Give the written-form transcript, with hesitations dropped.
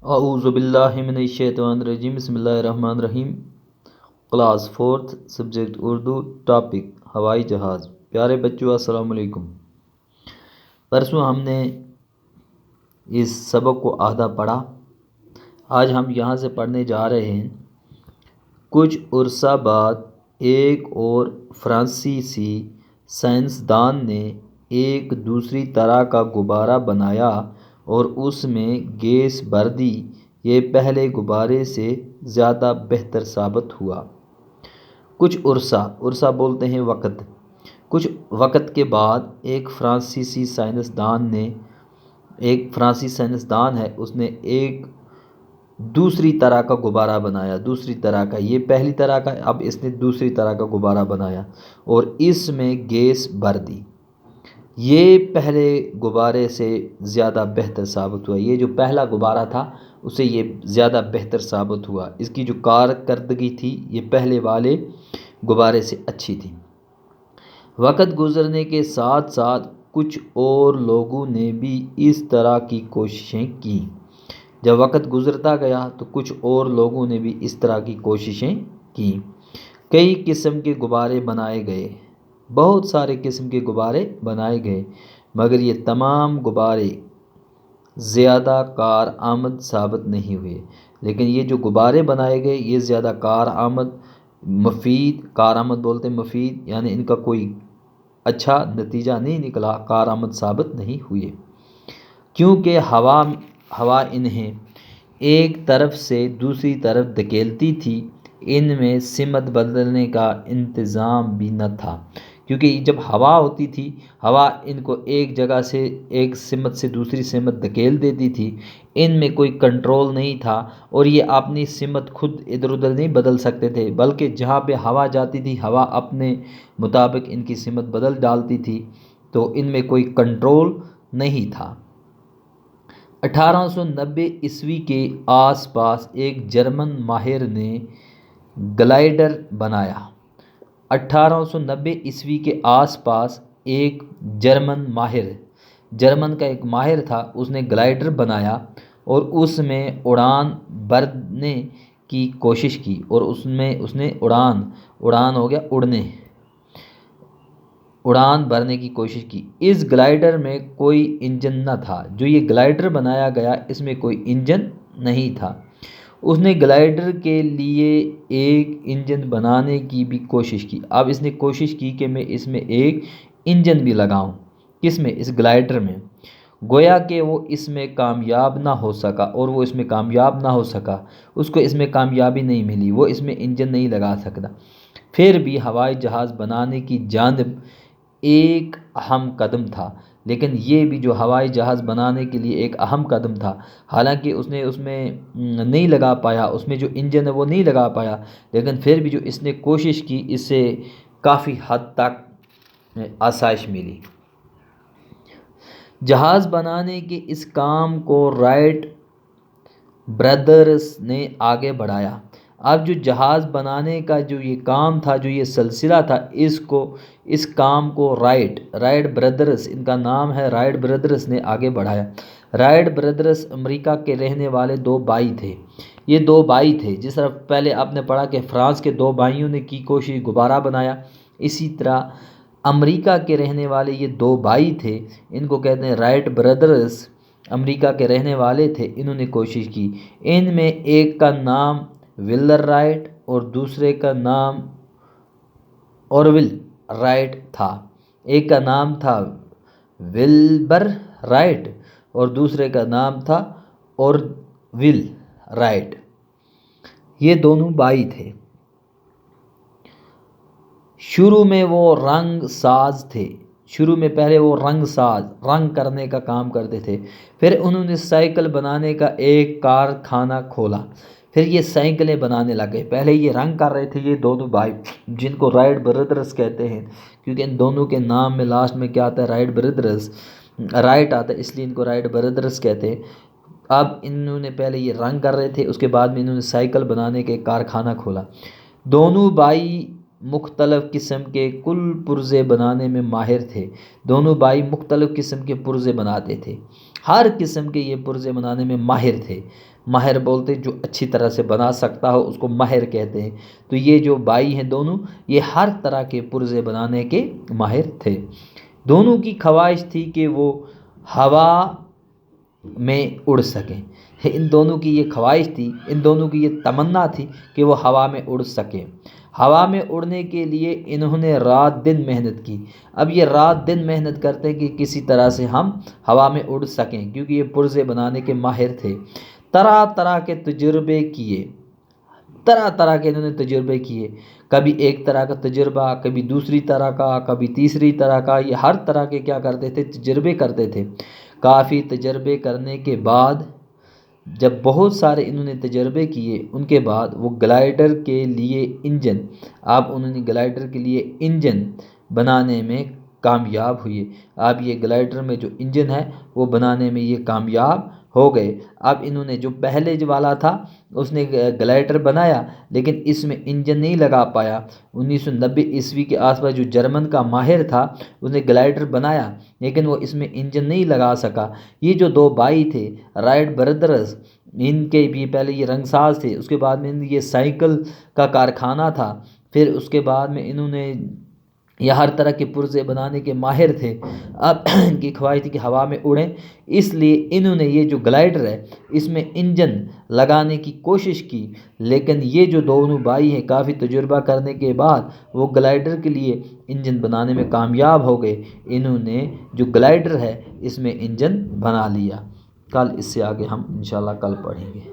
اعوذ باللہ من الشیطان الرجیم، بسم اللہ الرحمن الرحیم۔ کلاس 4 سبجیکٹ اردو، ٹاپک ہوائی جہاز۔ پیارے بچوں السلام علیکم۔ پرسوں ہم نے اس سبق کو آدھا پڑھا، آج ہم یہاں سے پڑھنے جا رہے ہیں۔ کچھ عرصہ بعد ایک اور فرانسیسی سائنسدان نے ایک دوسری طرح کا غبارہ بنایا اور اس میں گیس بھر دی۔ یہ پہلے غبارے سے زیادہ بہتر ثابت ہوا۔ کچھ عرصہ بولتے ہیں وقت۔ کچھ وقت کے بعد ایک فرانسیسی سائنسدان ہے، اس نے ایک دوسری طرح کا غبارہ بنایا۔ دوسری طرح کا، یہ پہلی طرح کا، اب اس نے دوسری طرح کا غبارہ بنایا اور اس میں گیس بھر دی۔ یہ پہلے غبارے سے زیادہ بہتر ثابت ہوا۔ یہ جو پہلا غبارہ تھا اسے یہ زیادہ بہتر ثابت ہوا۔ اس کی جو کارکردگی تھی یہ پہلے والے غبارے سے اچھی تھی۔ وقت گزرنے کے ساتھ ساتھ کچھ اور لوگوں نے بھی اس طرح کی کوششیں کی۔ جب وقت گزرتا گیا تو کچھ اور لوگوں نے بھی اس طرح کی کوششیں کی۔ کئی قسم کے غبارے بنائے گئے، بہت سارے قسم کے غبارے بنائے گئے، مگر یہ تمام غبارے زیادہ کارآمد ثابت نہیں ہوئے۔ لیکن یہ جو غبارے بنائے گئے یہ زیادہ کارآمد بولتے ہیں مفید، یعنی ان کا کوئی اچھا نتیجہ نہیں نکلا، کارآمد ثابت نہیں ہوئے، کیونکہ ہوا انہیں ایک طرف سے دوسری طرف دھکیلتی تھی۔ ان میں سمت بدلنے کا انتظام بھی نہ تھا، کیونکہ جب ہوا ہوتی تھی، ہوا ان کو ایک جگہ سے ایک سمت سے دوسری سمت دھکیل دیتی تھی، ان میں کوئی کنٹرول نہیں تھا اور یہ اپنی سمت خود ادھر ادھر نہیں بدل سکتے تھے، بلکہ جہاں پہ ہوا جاتی تھی ہوا اپنے مطابق ان کی سمت بدل ڈالتی تھی، تو ان میں کوئی کنٹرول نہیں تھا۔ 1890 عیسوی کے آس پاس ایک جرمن ماہر نے گلائیڈر بنایا۔ 1890 عیسوی کے آس پاس ایک جرمن کا ایک ماہر تھا، اس نے گلائیڈر بنایا اور اس میں اڑان بھرنے کی کوشش کی، اور اس نے اڑان ہو گیا اڑان بھرنے کی کوشش کی۔ اس گلائیڈر میں کوئی انجن نہ تھا۔ جو یہ گلائیڈر بنایا گیا اس میں کوئی انجن نہیں تھا۔ اس نے گلائیڈر کے لیے ایک انجن بنانے کی بھی کوشش کی۔ اب اس نے کوشش کی کہ میں اس میں ایک انجن بھی لگاؤں، کس میں؟ اس گلائیڈر میں۔ گویا کہ وہ اس میں کامیاب نہ ہو سکا، اس کو اس میں کامیابی نہیں ملی، وہ اس میں انجن نہیں لگا سکتا۔ پھر بھی ہوائی جہاز بنانے کی جانب ایک اہم قدم تھا، لیکن یہ بھی جو ہوائی جہاز بنانے کے لیے ایک اہم قدم تھا، حالانکہ اس نے اس میں نہیں لگا پایا، اس میں جو انجن ہے وہ نہیں لگا پایا، لیکن پھر بھی جو اس نے کوشش کی اس سے کافی حد تک آسائش ملی۔ جہاز بنانے کے اس کام کو رائٹ برادرز نے آگے بڑھایا۔ اب جو جہاز بنانے کا جو یہ کام تھا، جو یہ سلسلہ تھا، اس کام کو رائٹ برادرز، ان کا نام ہے رائٹ برادرز، نے آگے بڑھایا۔ رائٹ برادرز امریکہ کے رہنے والے دو بھائی تھے۔ یہ دو بھائی تھے، جس طرح پہلے آپ نے پڑھا کہ فرانس کے دو بھائیوں نے کی کوشش، غبارہ بنایا، اسی طرح امریکہ کے رہنے والے یہ دو بھائی تھے، ان کو کہتے ہیں رائٹ برادرز، امریکہ کے رہنے والے تھے، انہوں نے کوشش کی۔ ان میں ایک کا نام ولر رائٹ اور دوسرے کا نام اورول رائٹ تھا۔ ایک کا نام تھا ولبر رائٹ اور دوسرے کا نام تھا اورول رائٹ۔ یہ دونوں بھائی تھے۔ شروع میں وہ رنگ ساز تھے۔ پہلے وہ رنگ کرنے کا کام کرتے تھے۔ پھر انہوں نے سائیکل بنانے کا ایک کارخانہ کھولا۔ پھر یہ سائیکلیں بنانے لگے۔ پہلے یہ رنگ کر رہے تھے یہ دونوں بھائی، جن کو رائٹ برادرز کہتے ہیں، کیونکہ ان دونوں کے نام میں لاسٹ میں کیا آتا ہے؟ رائٹ برادرز، رائٹ آتا ہے، اس لیے ان کو رائٹ برادرز کہتے ہیں۔ اب انہوں نے پہلے یہ رنگ کر رہے تھے، اس کے بعد میں انہوں نے سائیکل بنانے کا ایک کارخانہ کھولا۔ دونوں بھائی مختلف قسم کے کل پرزے بنانے میں ماہر تھے۔ دونوں بھائی مختلف قسم کے پرزے بناتے تھے، ہر قسم کے یہ پرزے بنانے میں ماہر تھے۔ ماہر بولتے جو اچھی طرح سے بنا سکتا ہو اس کو ماہر کہتے ہیں۔ تو یہ جو بھائی ہیں دونوں، یہ ہر طرح کے پرزے بنانے کے ماہر تھے۔ دونوں کی خواہش تھی کہ وہ ہوا میں اڑ سکیں۔ ان دونوں کی یہ خواہش تھی، ان دونوں کی یہ تمنا تھی کہ وہ ہوا میں اڑ سکیں۔ ہوا میں اڑنے کے لیے انہوں نے رات دن محنت کی۔ اب یہ رات دن محنت کرتے ہیں کہ کسی طرح سے ہم ہوا میں اڑ سکیں، کیونکہ یہ پرزے بنانے کے ماہر تھے۔ طرح طرح کے تجربے کیے، طرح طرح کے انہوں نے تجربے کیے، کبھی ایک طرح کا تجربہ، کبھی دوسری طرح کا، کبھی تیسری طرح کا، یہ ہر طرح کے کیا کرتے تھے، تجربے کرتے تھے۔ کافی تجربے کرنے کے بعد، جب بہت سارے انہوں نے تجربے کیے، ان کے بعد وہ گلائڈر کے لیے انجن، اب انہوں نے گلائڈر کے لیے انجن بنانے میں کامیاب ہوئے۔ اب یہ گلائڈر میں جو انجن ہے وہ بنانے میں یہ کامیاب ہو گئے۔ اب انہوں نے جو پہلے جو والا تھا اس نے گلائڈر بنایا، لیکن اس میں انجن نہیں لگا پایا۔ 1990 کے آس پاس جو جرمن کا ماہر تھا اس نے گلائڈر بنایا، لیکن وہ اس میں انجن نہیں لگا سکا۔ یہ جو دو بھائی تھے رائٹ بردرز، ان کے بھی پہلے یہ رنگ ساز تھے، اس کے بعد میں یہ سائیکل کا کارخانہ تھا، پھر اس کے بعد میں انہوں نے یہ ہر طرح کے پرزے بنانے کے ماہر تھے۔ اب ان کی خواہش تھی کہ ہوا میں اڑیں، اس لیے انہوں نے یہ جو گلائڈر ہے اس میں انجن لگانے کی کوشش کی، لیکن یہ جو دونوں بھائی ہیں کافی تجربہ کرنے کے بعد وہ گلائڈر کے لیے انجن بنانے میں کامیاب ہو گئے۔ انہوں نے جو گلائڈر ہے اس میں انجن بنا لیا۔ کل اس سے آگے ہم انشاءاللہ کل پڑھیں گے۔